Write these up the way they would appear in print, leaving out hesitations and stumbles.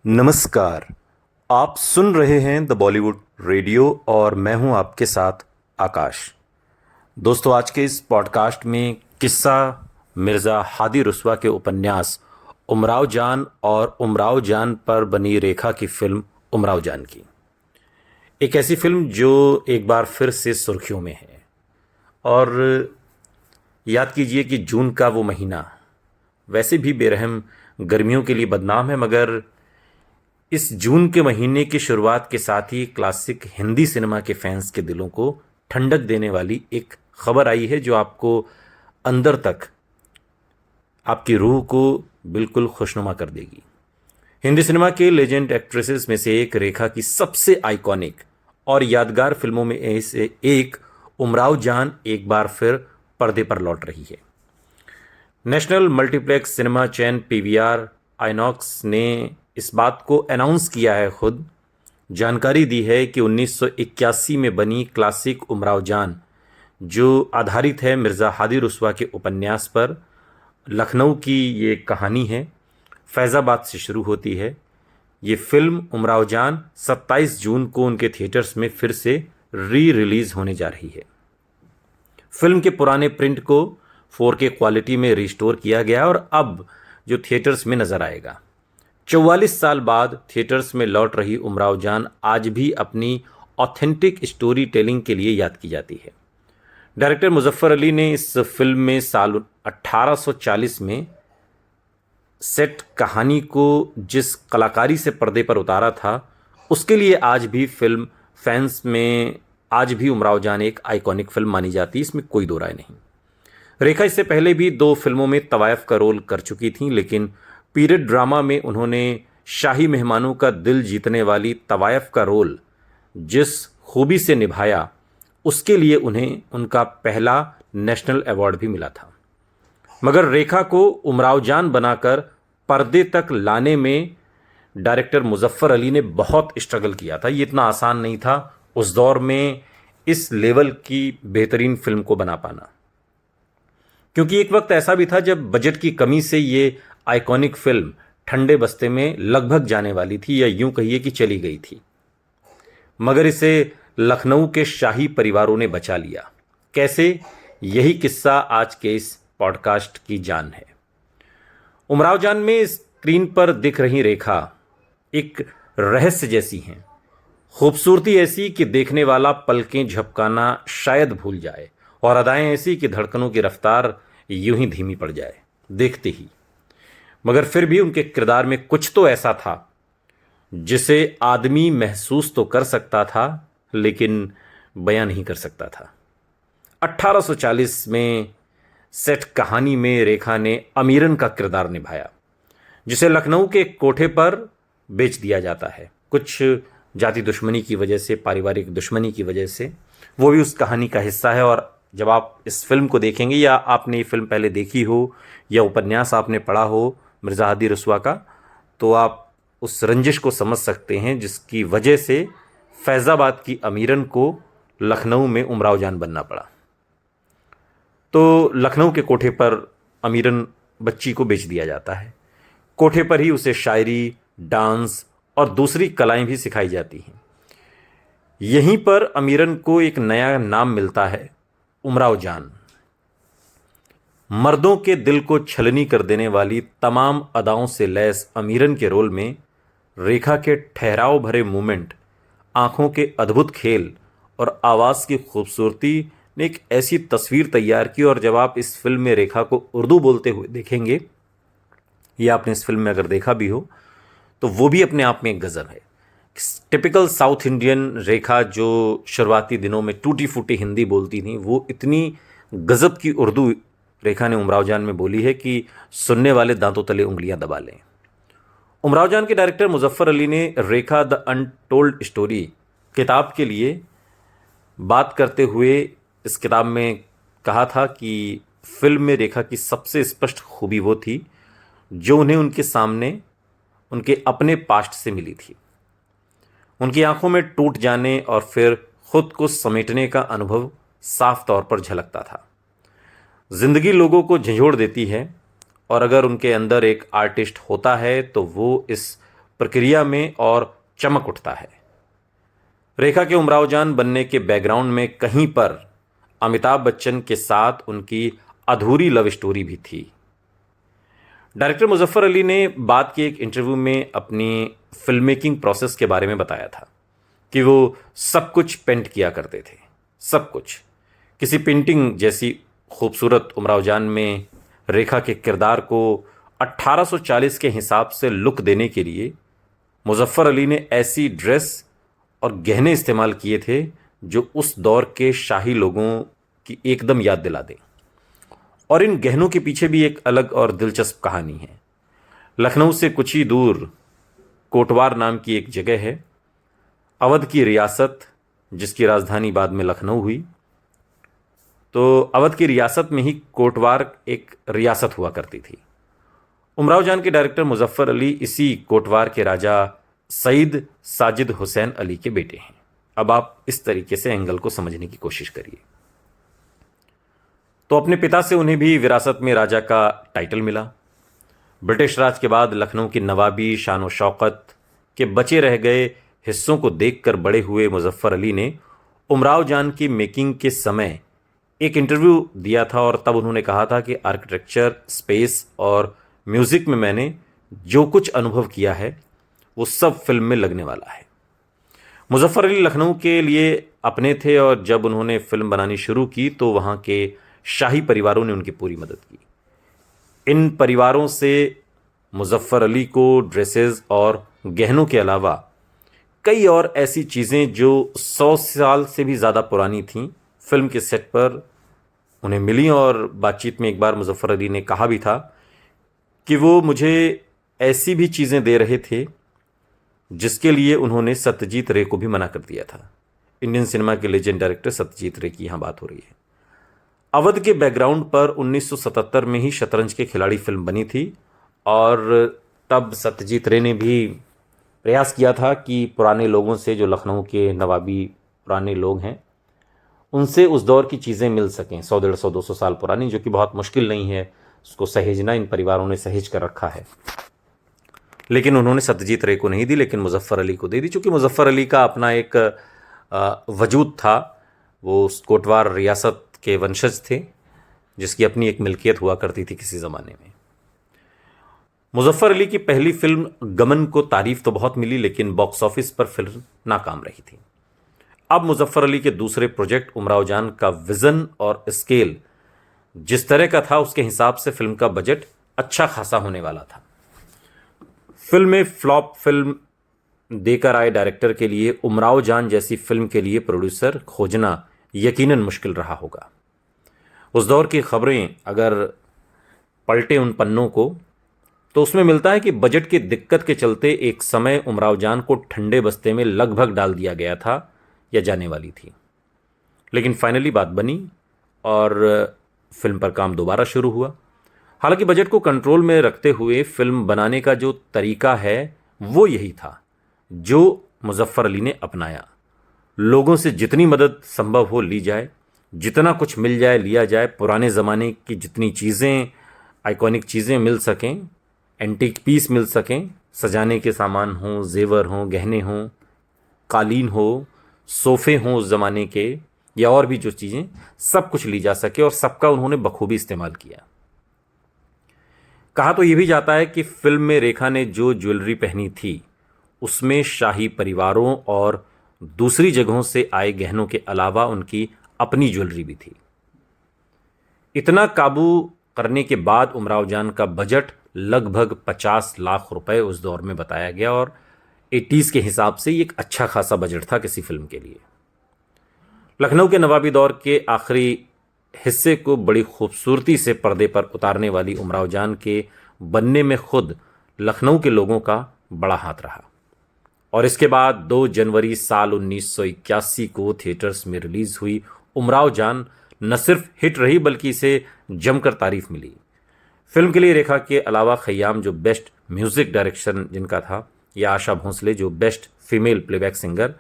नमस्कार। आप सुन रहे हैं द बॉलीवुड रेडियो और मैं हूं आपके साथ आकाश। दोस्तों, आज के इस पॉडकास्ट में किस्सा मिर्ज़ा हादी रुस्वा के उपन्यास उमराव जान और उमराव जान पर बनी रेखा की फिल्म उमराव जान की, एक ऐसी फिल्म जो एक बार फिर से सुर्खियों में है। और याद कीजिए कि जून का वो महीना वैसे भी बेरहम गर्मियों के लिए बदनाम है, मगर इस जून के महीने की शुरुआत के साथ ही क्लासिक हिंदी सिनेमा के फैंस के दिलों को ठंडक देने वाली एक खबर आई है जो आपको अंदर तक, आपकी रूह को बिल्कुल खुशनुमा कर देगी। हिंदी सिनेमा के लेजेंड एक्ट्रेसेस में से एक रेखा की सबसे आइकॉनिक और यादगार फिल्मों में से एक उमराव जान एक बार फिर पर्दे पर लौट रही है। नेशनल मल्टीप्लेक्स सिनेमा चैन पीवीआर आइनॉक्स ने इस बात को अनाउंस किया है, खुद जानकारी दी है कि 1981 में बनी क्लासिक उमराव जान, जो आधारित है मिर्ज़ा हादी रुस्वा के उपन्यास पर, लखनऊ की ये कहानी है, फैज़ाबाद से शुरू होती है। ये फिल्म उमराव जान 27 जून को उनके थिएटर्स में फिर से री रिलीज़ होने जा रही है। फिल्म के पुराने प्रिंट को 4K क्वालिटी में रिस्टोर किया गया और अब जो थिएटर्स में नज़र आएगा। 44 साल बाद थिएटर्स में लौट रही उमराव जान आज भी अपनी ऑथेंटिक स्टोरी टेलिंग के लिए याद की जाती है। डायरेक्टर मुजफ्फर अली ने इस फिल्म में साल 1840 में सेट कहानी को जिस कलाकारी से पर्दे पर उतारा था, उसके लिए आज भी फिल्म फैंस में आज भी उमराव जान एक आइकॉनिक फिल्म मानी जाती है, इसमें कोई दो राय नहीं। रेखा इससे पहले भी 2 फिल्मों में तवायफ का रोल कर चुकी थी, लेकिन पीरियड ड्रामा में उन्होंने शाही मेहमानों का दिल जीतने वाली तवायफ का रोल जिस खूबी से निभाया, उसके लिए उन्हें उनका पहला नेशनल अवार्ड भी मिला था। मगर रेखा को उमराव जान बनाकर पर्दे तक लाने में डायरेक्टर मुजफ्फर अली ने बहुत स्ट्रगल किया था। ये इतना आसान नहीं था उस दौर में इस लेवल की बेहतरीन फिल्म को बना पाना, क्योंकि एक वक्त ऐसा भी था जब बजट की कमी से ये आइकॉनिक फिल्म ठंडे बस्ते में लगभग जाने वाली थी, या यूं कहिए कि चली गई थी। मगर इसे लखनऊ के शाही परिवारों ने बचा लिया। कैसे? यही किस्सा आज के इस पॉडकास्ट की जान है। उमराव जान में स्क्रीन पर दिख रही रेखा एक रहस्य जैसी हैं, खूबसूरती ऐसी कि देखने वाला पलकें झपकाना शायद भूल जाए, और अदाएं ऐसी कि धड़कनों की रफ्तार यूं ही धीमी पड़ जाए देखते ही। मगर फिर भी उनके किरदार में कुछ तो ऐसा था जिसे आदमी महसूस तो कर सकता था, लेकिन बयां नहीं कर सकता था। 1840 में सेट कहानी में रेखा ने अमीरन का किरदार निभाया, जिसे लखनऊ के कोठे पर बेच दिया जाता है, कुछ जाति दुश्मनी की वजह से, पारिवारिक दुश्मनी की वजह से। वो भी उस कहानी का हिस्सा है। और जब आप इस फिल्म को देखेंगे, या आपने ये फिल्म पहले देखी हो या उपन्यास आपने पढ़ा हो मिर्ज़ा हादी रुस्वा का, तो आप उस रंजिश को समझ सकते हैं जिसकी वजह से फैज़ाबाद की अमीरन को लखनऊ में उमराव जान बनना पड़ा। तो लखनऊ के कोठे पर अमीरन बच्ची को बेच दिया जाता है। कोठे पर ही उसे शायरी, डांस और दूसरी कलाएं भी सिखाई जाती हैं। यहीं पर अमीरन को एक नया नाम मिलता है, उमराव जान। मर्दों के दिल को छलनी कर देने वाली तमाम अदाओं से लैस अमीरन के रोल में रेखा के ठहराव भरे मूवमेंट, आंखों के अद्भुत खेल और आवाज़ की खूबसूरती ने एक ऐसी तस्वीर तैयार की। और जब आप इस फिल्म में रेखा को उर्दू बोलते हुए देखेंगे, या आपने इस फिल्म में अगर देखा भी हो, तो वो भी अपने आप में एक गज़ब है। टिपिकल साउथ इंडियन रेखा जो शुरुआती दिनों में टूटी फूटी हिंदी बोलती थी, वो इतनी गज़ब की उर्दू रेखा ने उमराव जान में बोली है कि सुनने वाले दांतों तले उंगलियां दबा लें। उमराव जान के डायरेक्टर मुजफ्फर अली ने रेखा द अनटोल्ड स्टोरी किताब के लिए बात करते हुए इस किताब में कहा था कि फिल्म में रेखा की सबसे स्पष्ट खूबी वो थी जो उन्हें उनके सामने उनके अपने पास्ट से मिली थी। उनकी आंखों में टूट जाने और फिर खुद को समेटने का अनुभव साफ तौर पर झलकता था। जिंदगी लोगों को झंझोड़ देती है, और अगर उनके अंदर एक आर्टिस्ट होता है तो वो इस प्रक्रिया में और चमक उठता है। रेखा के उमराव जान बनने के बैकग्राउंड में कहीं पर अमिताभ बच्चन के साथ उनकी अधूरी लव स्टोरी भी थी। डायरेक्टर मुजफ्फर अली ने बाद के एक इंटरव्यू में अपनी फिल्म मेकिंग प्रोसेस के बारे में बताया था कि वो सब कुछ पेंट किया करते थे, सब कुछ। किसी पेंटिंग जैसी खूबसूरत उमराव जान में रेखा के किरदार को 1840 के हिसाब से लुक देने के लिए मुजफ्फर अली ने ऐसी ड्रेस और गहने इस्तेमाल किए थे जो उस दौर के शाही लोगों की एकदम याद दिला दें। और इन गहनों के पीछे भी एक अलग और दिलचस्प कहानी है। लखनऊ से कुछ ही दूर कोटवार नाम की एक जगह है, अवध की रियासत, जिसकी राजधानी बाद में लखनऊ हुई। तो अवध की रियासत में ही कोटवार एक रियासत हुआ करती थी। उमराव जान के डायरेक्टर मुजफ्फर अली इसी कोटवार के राजा सईद साजिद हुसैन अली के बेटे हैं। अब आप इस तरीके से एंगल को समझने की कोशिश करिए। तो अपने पिता से उन्हें भी विरासत में राजा का टाइटल मिला। ब्रिटिश राज के बाद लखनऊ की नवाबी शान व शौकत के बचे रह गए हिस्सों को देखकर बड़े हुए मुजफ्फर अली ने उमराव जान की मेकिंग के समय एक इंटरव्यू दिया था और तब उन्होंने कहा था कि आर्किटेक्चर, स्पेस और म्यूज़िक में मैंने जो कुछ अनुभव किया है वो सब फिल्म में लगने वाला है। मुजफ्फर अली लखनऊ के लिए अपने थे और जब उन्होंने फिल्म बनानी शुरू की तो वहाँ के शाही परिवारों ने उनकी पूरी मदद की। इन परिवारों से मुजफ्फर अली को ड्रेसेस और गहनों के अलावा कई और ऐसी चीज़ें जो 100 साल से भी ज़्यादा पुरानी थीं फिल्म के सेट पर उन्हें मिली। और बातचीत में एक बार मुजफ्फर अली ने कहा भी था कि वो मुझे ऐसी भी चीज़ें दे रहे थे जिसके लिए उन्होंने सत्यजीत रे को भी मना कर दिया था। इंडियन सिनेमा के लेजेंड डायरेक्टर सत्यजीत रे की यहाँ बात हो रही है। अवध के बैकग्राउंड पर 1977 में ही शतरंज के खिलाड़ी फिल्म बनी थी और तब सत्यजीत रे ने भी प्रयास किया था कि पुराने लोगों से, जो लखनऊ के नवाबी पुराने लोग हैं, उनसे उस दौर की चीज़ें मिल सकें 100, 150, 200 साल पुरानी, जो कि बहुत मुश्किल नहीं है उसको सहेजना। इन परिवारों ने सहेज कर रखा है। लेकिन उन्होंने सत्यजीत रे को नहीं दी, लेकिन मुजफ्फर अली को दे दी। चूँकि मुजफ्फर अली का अपना एक वजूद था, वो कोटवार रियासत के वंशज थे जिसकी अपनी एक मिल्कियत हुआ करती थी किसी ज़माने में। मुजफ्फर अली की पहली फिल्म गमन को तारीफ तो बहुत मिली, लेकिन बॉक्स ऑफिस पर फिल्म नाकाम रही थी। अब मुजफ्फर अली के दूसरे प्रोजेक्ट उमराव जान का विज़न और स्केल जिस तरह का था उसके हिसाब से फिल्म का बजट अच्छा खासा होने वाला था। फिल्म में फ्लॉप फिल्म देकर आए डायरेक्टर के लिए उमराव जान जैसी फिल्म के लिए प्रोड्यूसर खोजना यकीनन मुश्किल रहा होगा। उस दौर की खबरें अगर पलटे उन पन्नों को तो उसमें मिलता है कि बजट की दिक्कत के चलते एक समय उमराव जान को ठंडे बस्ते में लगभग डाल दिया गया था या जाने वाली थी। लेकिन फाइनली बात बनी और फिल्म पर काम दोबारा शुरू हुआ। हालांकि बजट को कंट्रोल में रखते हुए फिल्म बनाने का जो तरीका है वो यही था जो मुजफ्फर अली ने अपनाया। लोगों से जितनी मदद संभव हो ली जाए, जितना कुछ मिल जाए लिया जाए, पुराने ज़माने की जितनी चीज़ें, आइकॉनिक चीज़ें मिल सकें, एंटीक पीस मिल सकें, सजाने के सामान हों, जेवर हों, गहने हों, कालीन हो, सोफ़े हों उस ज़माने के, या और भी जो चीज़ें, सब कुछ ली जा सके और सबका उन्होंने बखूबी इस्तेमाल किया। कहा तो ये भी जाता है कि फिल्म में रेखा ने जो ज्वेलरी पहनी थी उसमें शाही परिवारों और दूसरी जगहों से आए गहनों के अलावा उनकी अपनी ज्वेलरी भी थी। इतना काबू करने के बाद उमराव जान का बजट लगभग 50 लाख रुपए उस दौर में बताया गया और 80s के हिसाब से ये एक अच्छा खासा बजट था किसी फिल्म के लिए। लखनऊ के नवाबी दौर के आखिरी हिस्से को बड़ी खूबसूरती से पर्दे पर उतारने वाली उमराव जान के बनने में खुद लखनऊ के लोगों का बड़ा हाथ रहा। और इसके बाद 2 जनवरी साल 1981 को थिएटर्स में रिलीज हुई उमराव जान न सिर्फ हिट रही बल्कि इसे जमकर तारीफ मिली। फिल्म के लिए रेखा के अलावा खय्याम जो बेस्ट म्यूजिक डायरेक्शन जिनका था, या आशा भोंसले जो बेस्ट फीमेल प्लेबैक सिंगर,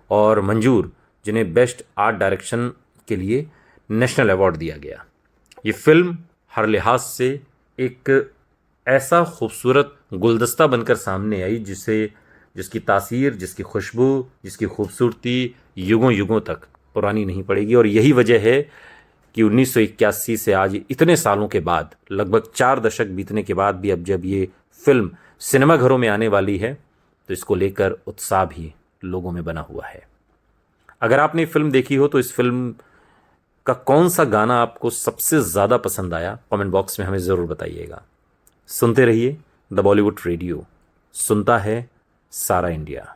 और मंजूर जिन्हें बेस्ट आर्ट डायरेक्शन के लिए नेशनल अवार्ड दिया गया। ये फिल्म हर लिहाज से एक ऐसा खूबसूरत गुलदस्ता बनकर सामने आई जिसकी तासीर, जिसकी खुशबू, जिसकी खूबसूरती युगों युगों तक पुरानी नहीं पड़ेगी। और यही वजह है कि 1981 से आज इतने सालों के बाद, लगभग 4 दशक बीतने के बाद भी अब जब ये फिल्म सिनेमाघरों में आने वाली है तो इसको लेकर उत्साह भी लोगों में बना हुआ है। अगर आपने फिल्म देखी हो तो इस फिल्म का कौन सा गाना आपको सबसे ज़्यादा पसंद आया, कमेंट बॉक्स में हमें ज़रूर बताइएगा। सुनते रहिए द बॉलीवुड रेडियो, सुनता है सारा इंडिया।